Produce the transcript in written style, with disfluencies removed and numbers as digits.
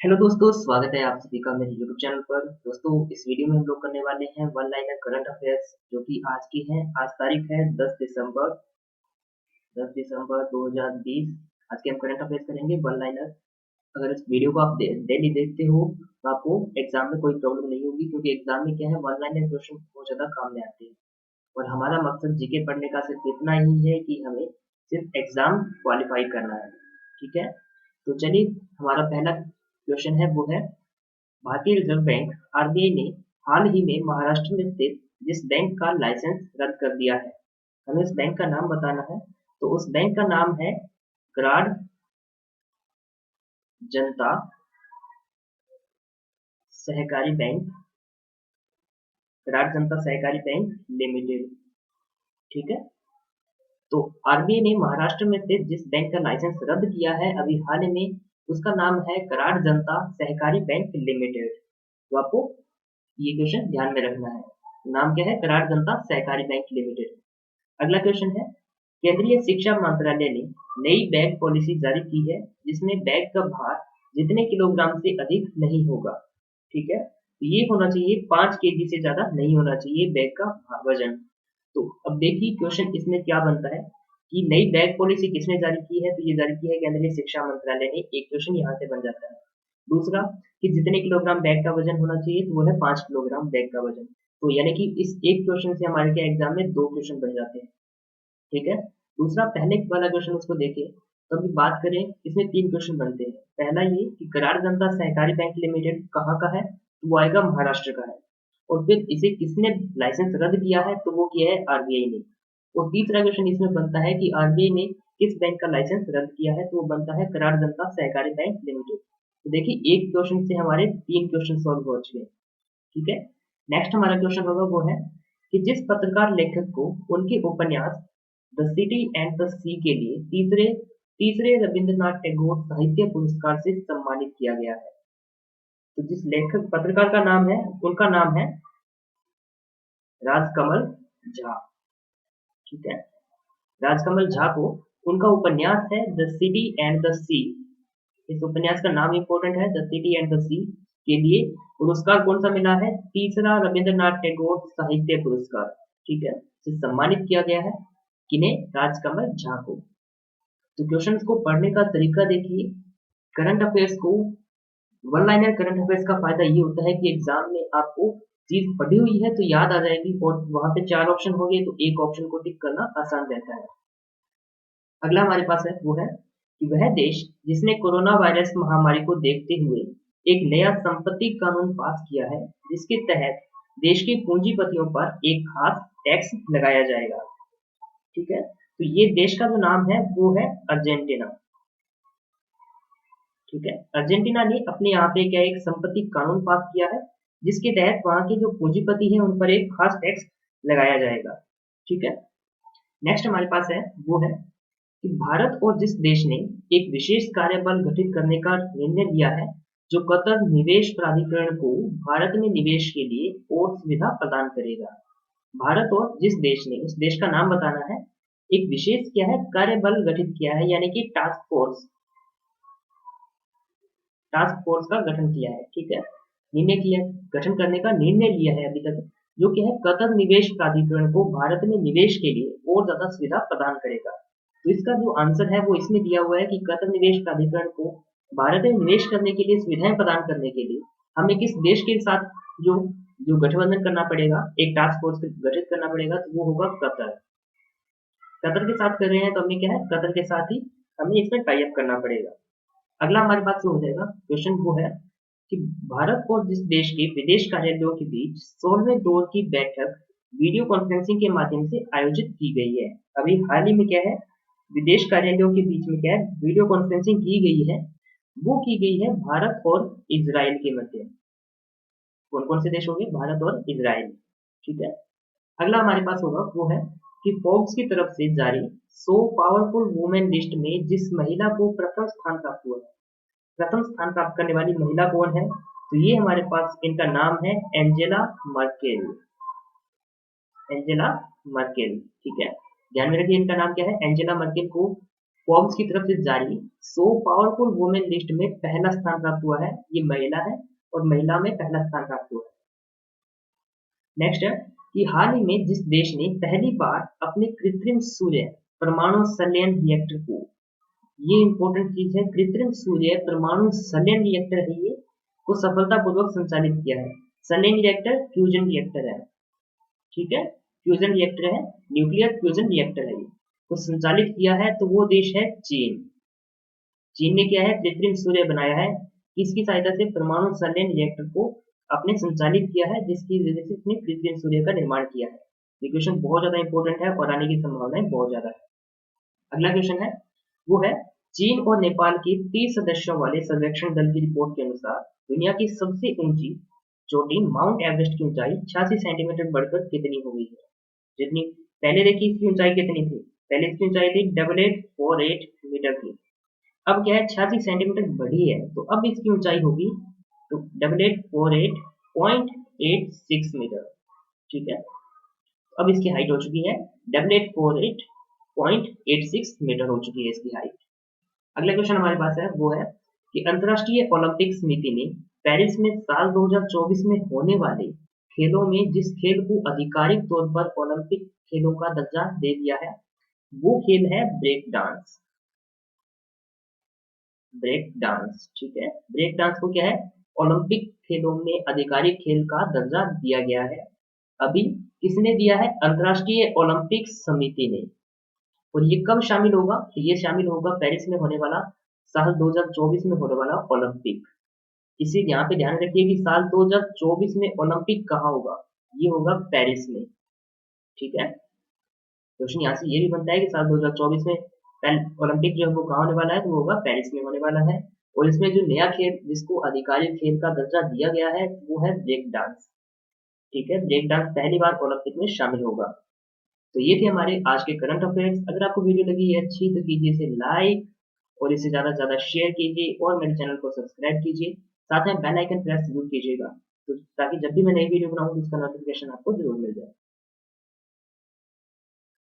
Hello दोस्तों, स्वागत है आप सभी का मेरे यूट्यूब चैनल पर। दोस्तों, इस वीडियो में हम लोग करने वाले हैं वन लाइनर करंट अफेयर्स, जो कि आज की हैं। आज तारीख है 10 दिसंबर 2020। आज के हम करंट अफेयर्स करेंगे वन लाइनर। अगर इस वीडियो को आप डेली देखते हो तो आपको एग्जाम में कोई प्रॉब्लम नहीं होगी, क्योंकि एग्जाम में क्या है, वन लाइनर क्वेश्चन बहुत ज़्यादा काम में आते हैं। और हमारा मकसद जीके पढ़ने का सिर्फ इतना ही है कि हमें सिर्फ एग्जाम क्वालिफाई करना है। ठीक है, तो चलिए, हमारा पहला क्वेश्चन है, वो है भारतीय रिजर्व बैंक आरबीआई ने हाल ही में महाराष्ट्र में स्थित जिस बैंक का लाइसेंस रद्द कर दिया है, हमें उस बैंक का नाम बताना है। तो उस बैंक का नाम है कराड़ जनता सहकारी बैंक, कराड़ जनता सहकारी बैंक लिमिटेड। ठीक है, तो आरबीआई ने महाराष्ट्र में स्थित जिस बैंक का लाइसेंस रद्द किया है अभी हाल ही में, उसका नाम है कराड़ जनता सहकारी बैंक लिमिटेड। तो आपको ये क्वेश्चन ध्यान में रखना है, नाम क्या है, कराड़ जनता सहकारी बैंक लिमिटेड। अगला क्वेश्चन है, केंद्रीय शिक्षा मंत्रालय ने नई बैग पॉलिसी जारी की है, जिसमें बैग का भार जितने किलोग्राम से अधिक नहीं होगा। ठीक है, तो ये होना चाहिए 5 केजी से ज्यादा नहीं होना चाहिए बैग का वजन। तो अब देखिए क्वेश्चन इसमें क्या बनता है कि नई बैग पॉलिसी किसने जारी की है, तो ये जारी की है केंद्रीय शिक्षा मंत्रालय ने। एक क्वेश्चन यहाँ से बन जाता है। दूसरा, कि जितने किलोग्राम बैग का वजन होना चाहिए, तो वो है 5 किलोग्राम बैग का वजन। तो यानी कि इस एक क्वेश्चन से हमारे क्या एग्जाम में दो क्वेश्चन बन जाते हैं। ठीक है, दूसरा, पहले वाला क्वेश्चन उसको देखें तो अभी बात करें, इसमें 3 क्वेश्चन बनते हैं। पहला ये कि करार जनता सहकारी बैंक लिमिटेड कहाँ का है, तो वो आएगा महाराष्ट्र का है। और फिर इसे किसने लाइसेंस रद्द किया है, तो वो किया है आरबीआई ने। और तीसरा क्वेश्चन इसमें बनता है कि आरबीआई ने किस बैंक का लाइसेंस रद्द किया है, तो वो बनता है करार जनता सहकारी बैंक लिमिटेड। तो देखिए, एक क्वेश्चन से हमारे 3 क्वेश्चन सॉल्व हो चुके हैं। ठीक है, नेक्स्ट हमारा क्वेश्चन होगा, वो है कि जिस पत्रकार लेखक को उनके उपन्यास द सिटी एंड द सी के लिए तीसरे तीसरे रविंद्रनाथ टैगोर साहित्य पुरस्कार से सम्मानित किया गया है, तो जिस लेखक पत्रकार का नाम है, उनका नाम है राजकमल झा। ठीक है, राजकमल झा को उनका उपन्यास है द सिटी एंड द सी। इस उपन्यास का नाम इंपॉर्टेंट है, द सिटी एंड द सी के लिए पुरस्कार कौन सा मिला है, तीसरा रविंद्रनाथ टैगोर साहित्य पुरस्कार। ठीक है, इसे सम्मानित किया गया है किन्हें, राजकमल झा को। तो क्वेश्चन को पढ़ने का तरीका देखिए। करंट अफेयर्स को, वन लाइनर करंट अफेयर्स का फायदा ये होता है कि एग्जाम में आपको चीज पढ़ी हुई है तो याद आ जाएगी, और वहां पे 4 ऑप्शन हो गए तो एक ऑप्शन को टिक करना आसान रहता है। अगला हमारे पास है, वो है कि वह देश जिसने कोरोना वायरस महामारी को देखते हुए एक नया संपत्ति कानून पास किया है, जिसके तहत देश के पूंजीपतियों पर एक खास टैक्स लगाया जाएगा। ठीक है, तो ये देश का जो नाम है वो है अर्जेंटीना। ठीक है, अर्जेंटीना ने अपने यहाँ पे क्या एक संपत्ति कानून पास किया है, जिसके तहत वहां के जो पूंजीपति हैं उन पर एक खास टैक्स लगाया जाएगा। ठीक है, नेक्स्ट हमारे पास है, वो है कि भारत और जिस देश ने एक विशेष कार्यबल गठित करने का निर्णय लिया है, जो कतर निवेश प्राधिकरण को भारत में निवेश के लिए और सुविधा प्रदान करेगा। भारत और जिस देश ने, उस देश का नाम बताना है, एक विशेष क्या है, कार्यबल गठित किया है, यानी कि टास्क फोर्स का गठन किया है। ठीक है, निर्णय किया, गठन करने का निर्णय लिया है अभी तक, जो कि है कतर निवेश प्राधिकरण को भारत में निवेश के लिए और ज्यादा सुविधा प्रदान करेगा। तो इसका जो आंसर है वो इसमें दिया हुआ है कि कतर निवेश प्राधिकरण को भारत में निवेश करने के लिए, सुविधाएं प्रदान करने के लिए हमें किस देश के साथ जो जो गठबंधन करना पड़ेगा, एक टास्क फोर्स गठित करना पड़ेगा, तो वो होगा कतर। कतर के साथ कर रहे हैं तो हमें क्या है, कतर के साथ ही हमें इसमें टाई अप करना पड़ेगा। अगला हमारे पास जो हो जाएगा क्वेश्चन, वो है कि भारत और जिस देश के विदेश कार्यालयों के बीच 16वें दौर की बैठक वीडियो कॉन्फ्रेंसिंग के माध्यम से आयोजित की गई है। अभी हाल ही में क्या है, विदेश कार्यालयों के बीच में क्या है, वीडियो कॉन्फ्रेंसिंग की गई है। वो की गई है भारत और इजराइल के मध्य। कौन कौन से देश हो गए, भारत और इजराइल। ठीक है, अगला हमारे पास होगा, वो है कि फोर्ब्स की तरफ से जारी 100 पावरफुल वुमेन लिस्ट में जिस महिला को प्रथम स्थान प्राप्त हुआ है, प्रथम स्थान प्राप्त करने वाली महिला कौन है, तो ये हमारे पास इनका नाम है एंजेला मर्केल। Angela Merkel. ठीक है, ध्यान में रखिए इनका नाम क्या है, एंजेला मर्केल को फॉर्ब्स की तरफ से जारी सो पावरफुल वुमेन लिस्ट में पहला स्थान प्राप्त हुआ है। ये महिला है और महिला में पहला स्थान प्राप्त हुआ है। नेक्स्ट है कि हाल ही में जिस देश ने पहली बार अपने कृत्रिम सूर्य परमाणु संलयन रिएक्टर को, ये इंपॉर्टेंट चीज है, कृत्रिम सूर्य परमाणु संलयन रिएक्टर है ये, को सफलतापूर्वक संचालित किया है। संलयन रिएक्टर फ्यूजन रिएक्टर है, ठीक है, फ्यूजन रिएक्टर है, न्यूक्लियर फ्यूजन रिएक्टर है ये, को संचालित किया है तो वो देश है चीन। चीन ने क्या है, कृत्रिम सूर्य बनाया है, किसकी सहायता से, परमाणु संलयन रिएक्टर को अपने संचालित किया है, जिसकी वजह से उसने कृत्रिम सूर्य का निर्माण किया है। ये क्वेश्चन बहुत ज्यादा इंपॉर्टेंट है और आने की संभावनाएं बहुत ज्यादा है। अगला क्वेश्चन है वो है चीन और नेपाल के 30 सदस्यों वाले सर्वेक्षण दल की रिपोर्ट के अनुसार दुनिया की सबसे ऊंची चोटी माउंट एवरेस्ट की ऊंचाई 86 सेंटीमीटर बढ़कर कितनी हो गई है? जितनी पहले देखी इसकी ऊंचाई कितनी थी, पहले इसकी ऊंचाई थी 8848 मीटर थी। अब क्या है, 86 सेंटीमीटर बढ़ी है तो अब इसकी ऊंचाई होगी तो 8848.86 मीटर, ठीक है। अब इसकी हाइट हो चुकी है 8848.86 मीटर हो चुकी है इसकी हाइट। अगला क्वेश्चन हमारे पास है वो है कि अंतर्राष्ट्रीय ओलंपिक समिति ने पेरिस में साल 2024 में होने वाले खेलों में जिस खेल को आधिकारिक तौर पर ओलंपिक खेलों का दर्जा दे दिया है वो खेल है ब्रेक डांस। ब्रेक डांस, ठीक है, ब्रेक डांस को क्या है, ओलंपिक खेलों में आधिकारिक खेल का दर्जा दिया गया है। अभी किसने दिया है, अंतर्राष्ट्रीय ओलंपिक समिति ने। और ये कब शामिल होगा, तो ये शामिल होगा पेरिस में होने वाला साल 2024 में होने वाला ओलंपिक। इसी यहाँ पे ध्यान रखिए कि साल 2024 में ओलंपिक कहाँ होगा, ये होगा पेरिस में, ठीक है। क्वेश्चन यहाँ से ये भी बनता है कि साल 2024 में ओलंपिक जो है वो कहाँ होने वाला है, तो वो होगा पेरिस में होने वाला है। और इसमें जो नया खेल जिसको आधिकारिक खेल का दर्जा दिया गया है वो है ब्रेक डांस, ठीक है। ब्रेक डांस पहली बार ओलंपिक में शामिल होगा। तो ये थे हमारे आज के करंट अफेयर्स। अगर आपको वीडियो लगी है अच्छी तो कीजिए इसे लाइक और इसे ज़्यादा से ज़्यादा शेयर कीजिए और मेरे चैनल को सब्सक्राइब कीजिए, साथ में बेल आइकन प्रेस जरूर कीजिएगा तो ताकि जब भी मैं नई वीडियो बनाऊँ तो उसका नोटिफिकेशन आपको जरूर मिल जाए।